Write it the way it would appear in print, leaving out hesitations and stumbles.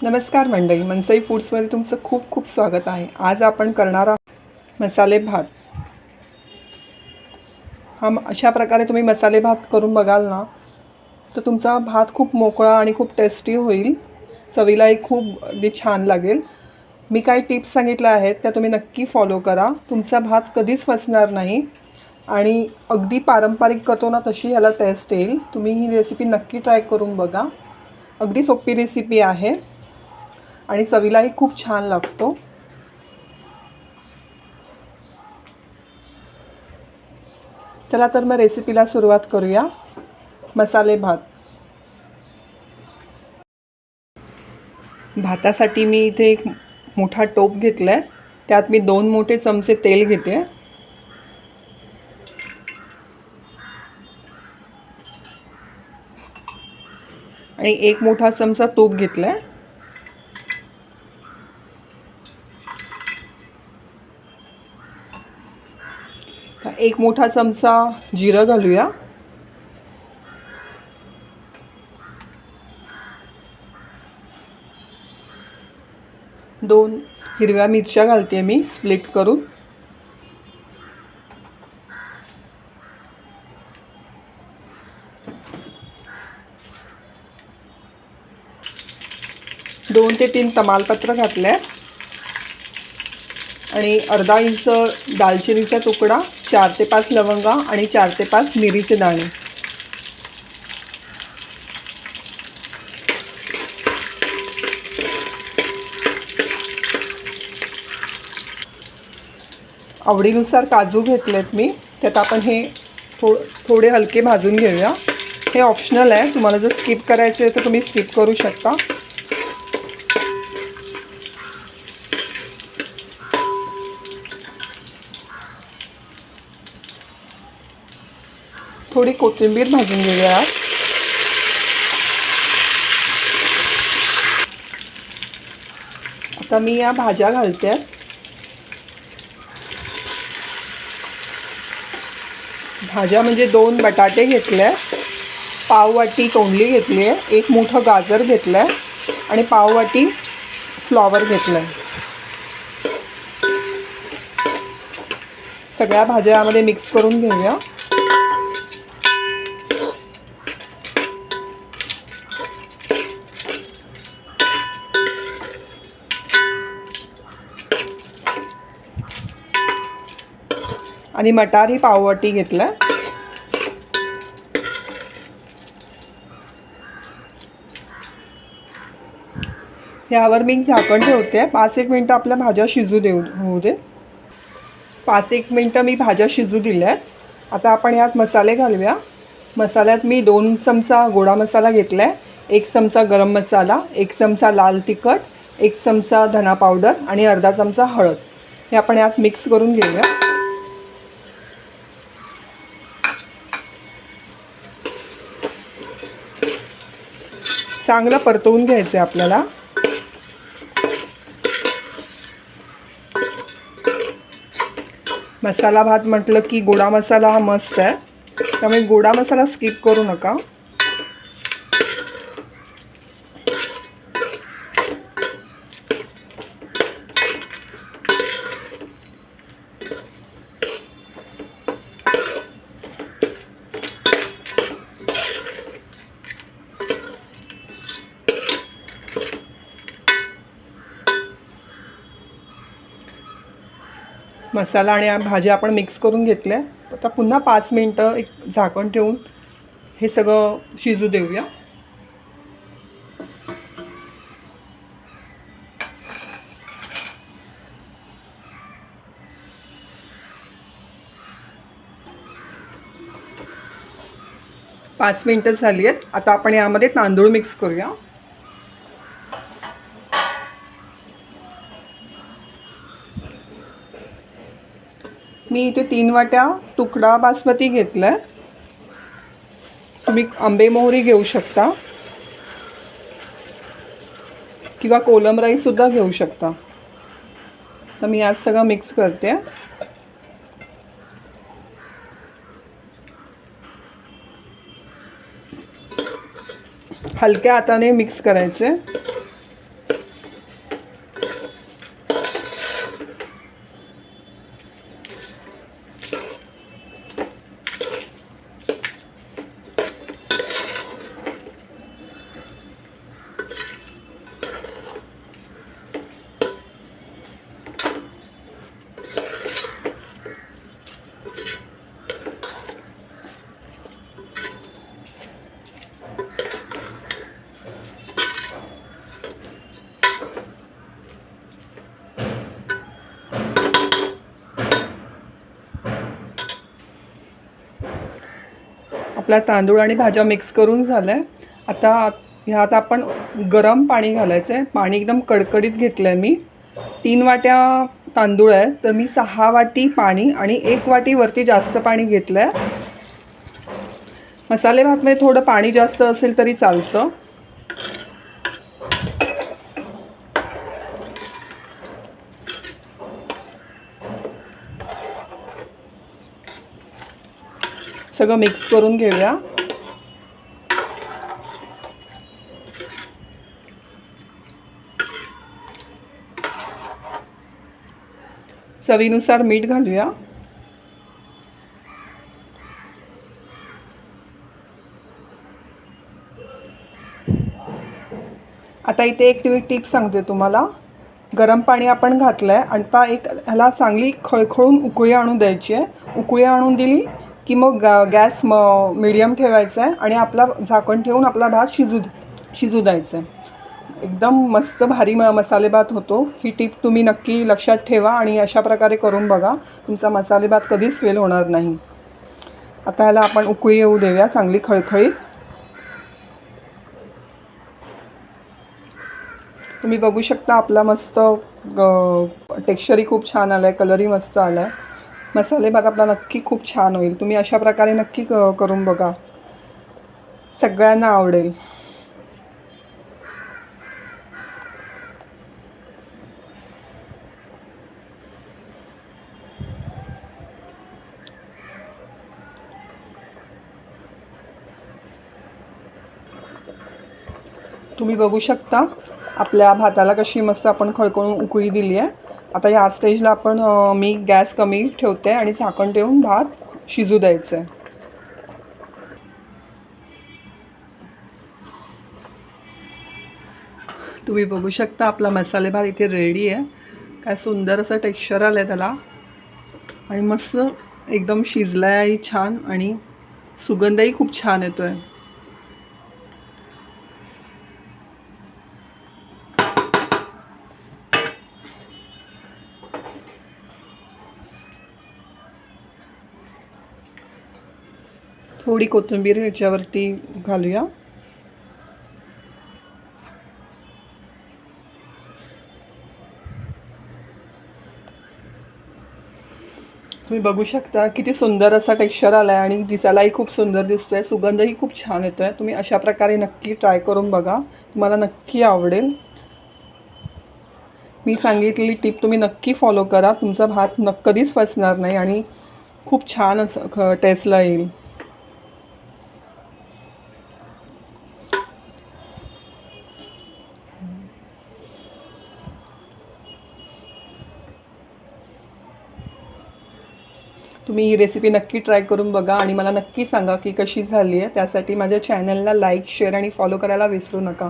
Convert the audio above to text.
नमस्कार मंडळी, मनसई फूड्समध्ये तुमचं खूप खूप स्वागत आहे। आज आपण करणार आहोत मसाले भात। अशा प्रकारे तुम्ही मसाले भात करून बघाल ना, तर तुमचा भात खूप मोकळा आणि खूप टेस्टी होईल, चवीलाही खूप अगदी छान लागेल। मी काही टिप्स सांगितल्या आहेत त्या तुम्ही नक्की फॉलो करा, तुमचा भात कधीच फसणार नाही आणि अगदी पारंपरिक करतो ना तशी याला टेस्ट येईल। तुम्ही ही रेसिपी नक्की ट्राय करून बघा। अगदी सोपी रेसिपी आहे आणि चवीलाही खूप छान लागतो। चला तर मग रेसिपीला सुरुवात करूया। मसाले भात। भातासाठी मी इथे एक मोठा टोप घेतलाय, त्यात मी 2 मोठे चमचे तेल घेते आणि 1 मोठा चमचा तूप घेतलाय। एक मोठा चमचा जिरं घालूया। 2 हिरव्या मिरच्या घालते मी स्प्लिट करून। 2 ते 3 तमालपत्र घातले आणि अर्धा इंच दालचिनीचा तुकडा, 4 ते 5 लवंगा आणि 4 ते 5 मिरीचे दाणे। आवडीनुसार काजू घेतलेत मी, त्यात आपण हे थोडे हलके भाजून घेऊया। हे ऑप्शनल आहे, तुम्हाला जर स्किप करायचे आहे तर तुम्ही स्किप करू शकता। थोडी कोथिंबीर भाजून घेऊया। आता मी या भाज्या घालते। भाज्या म्हणजे 2 बटाटे घेतले, पाव वाटी तोंडली घेतली आहे, 1 मोठं गाजर घेतलं आहे आणि पाव वाटी फ्लॉवर घेतलं आहे। सगळ्या भाज्या यामध्ये मिक्स करून घेऊया। आणि मटार ही पाववाटी घेतला। यावर मी झाकण ठेवते, 5-1 मिनिटं आपल्या भाज्या शिजू होऊ दे। 5-1 मिनिटं मी भाज्या शिजू दिल्या। आता आपण यात मसाले घालूया। मसाल्यात मी 2 चमचा गोडा मसाला घेतलाय, 1 चमचा गरम मसाला, 1 चमचा लाल तिखट, 1 चमचा धना पावडर आणि अर्धा चमचा हळद हे आपण यात मिक्स करून घेऊया। चांगलं परतवून घ्यायचं आपल्याला। मसाला भात म्हटलं की गोडा मसाला हा मस्ट आहे, त्यामुळे गोडा मसाला स्किप करू नका। मसाला आणि भाज्या आपण मिक्स करून घेतल्या। आता पुन्हा 5 मिनिटं एक झाकण ठेवून हे सगळं शिजू देऊया। पाच मिनिटं झाली आहेत। आता आपण यामध्ये तांदूळ मिक्स करूया। मी इथे 3 वाट्या तुकडा बासमती घेतलाय, तुम्ही आंबे मोहरी घेऊ शकता किंवा कोलम राईस सुद्धा घेऊ शकता। तर मी यात सगळं मिक्स करते। हलक्या हाताने मिक्स करायचे। आपला तांदूळ आणि भाज्या मिक्स करून झालं आहे. आता ह्यात आपण गरम पाणी घालायचं आहे. पाणी एकदम कडकडीत घेतलं आहे मी. 3 वाट्या तांदूळ आहे तर मी 6 वाटी पाणी आणि 1 वाटी वरती जास्त पाणी घेतलं आहे. मसाले भातमध्ये थोडं पाणी जास्त असेल तरी चालतं. सगळं मिक्स करून घेऊया. चवीनुसार मीठ घालूया. आता इथे एक टिप सांगते तुम्हाला. गरम पाणी आपण घातलं आहे. आता ह्याला चांगली खळखळून उकळी आणून द्यायची आहे. उकळी आणून दिली की मग गॅस मीडियम ठेवायचा आहे आणि आपला झाकण ठेवून आपला भात शिजू द्यायचा आहे. एकदम मस्त भारी मसाले भात होतो. ही टिप तुम्ही नक्की लक्षात ठेवा आणि अशा प्रकारे करून बघा. तुमचा मसाले भात कधीच फेल होणार नाही. आता ह्याला आपण उकळी येऊ देऊया चांगली खळखळीत. तुम्ही बघू शकता आपला मस्त टेक्स्चरही खूप छान आलं आहे, कलरही मस्त आला आहे. मसाले भात आपला नक्की खूप छान होईल. तुम्ही अशा प्रकारे नक्की करून बघा, सगळ्यांना आवडेल. तुम्ही बघू शकता आपल्या भाताला कशी मस्त आपण खळखळून उकळी दिली आहे. आता ह्या स्टेजला आपण मी गॅस कमी ठेवते आणि झाकण ठेवून भात शिजू द्यायचं आहे. तुम्ही बघू शकता आपला मसाले भात इथे रेडी आहे. काय सुंदर असं टेक्स्चर आलं आहे त्याला आणि मस्त एकदम शिजला आहे छान आणि सुगंधही खूप छान येतो आहे. थोडी कोथिंबीर ह्याच्यावरती घालूया. तुम्ही बघू शकता किती सुंदर असा टेक्स्चर आला आहे आणि दिसायलाही खूप सुंदर दिसतोय. सुगंधही खूप छान येतोय. तुम्ही अशा प्रकारे नक्की ट्राय करून बघा, तुम्हाला नक्की आवडेल. मी सांगितलेली टिप तुम्ही नक्की फॉलो करा. तुमचा भात कधीच फसणार नाही आणि खूप छान असं टेस्टला येईल. तुम्ही ही रेसिपी नक्की ट्राय करून बघा आणि मला नक्की सांगा की कशी झाली आहे. त्यासाठी माझ्या चॅनलला लाईक, शेअर आणि फॉलो करायला विसरू नका.